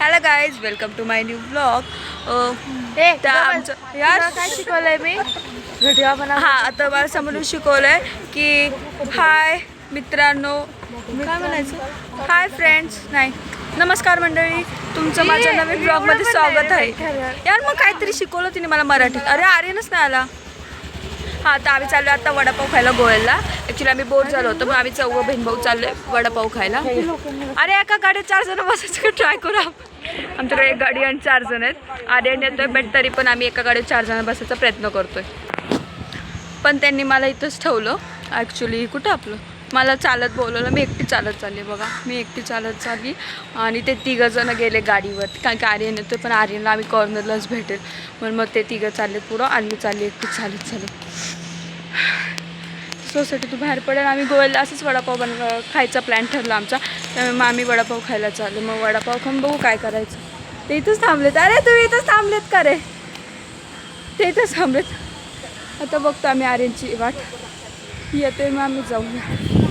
Hello guys, welcome to my new blog. आमचं यार काय शिकवलंय मी घटिया पण हां, आता मला समोरून शिकवलंय की हाय मित्रांनो, काय म्हणायचं, हाय फ्रेंड्स, नाही नमस्कार मंडळी, तुमचं माझ्या नवीन ब्लॉगमध्ये स्वागत आहे. यार मग काहीतरी शिकवलं तिने मला मराठीत. अरे आर्यनच नाही आला. हां, तर आम्ही चाललो आता वडापाव खायला गोव्याला. ॲक्च्युली आम्ही बोर झालो होतो, मग आम्ही चौघं बहीण भाऊ चाललोय वडापाव खायला. अरे एका गाडीत 4 जण बसायचं ट्राय करू आपण. आमच्याकडे एक गाडी आणि 4 जण आहेत. आर्यन येतोय, बट तरी पण आम्ही एका गाडीत 4 जण बसायचा प्रयत्न करतोय. पण त्यांनी मला इथंच ठेवलं. ॲक्च्युली कुठं आपलं मला चालत बोलवलं, मी एकटी चालत चालली. बघा मी एकटी चालत चालली आणि ते 3 जण गेले गाडीवर, कारण की आर्यन येतोय, पण आर्यनला आम्ही कॉर्नरलाच भेटेल म्हणून मग ते 3 चालले पुढं आणि मी चालली एकटी चालत चालत. सोसायटीतून बाहेर पडेल. आम्ही गोव्याला असंच वडापाव खायचा प्लॅन ठरला आमचा, त्यामुळे मग आम्ही वडापाव खायला चाललो. मग वडापाव खाऊन बघू काय करायचं. ते इथंच थांबलेत. अरे तुम्ही इथंच थांबलेत का रे? ते इथंच थांबलेत. आता बघतो आम्ही आर्यनची वाट येते, मग आम्ही जाऊया.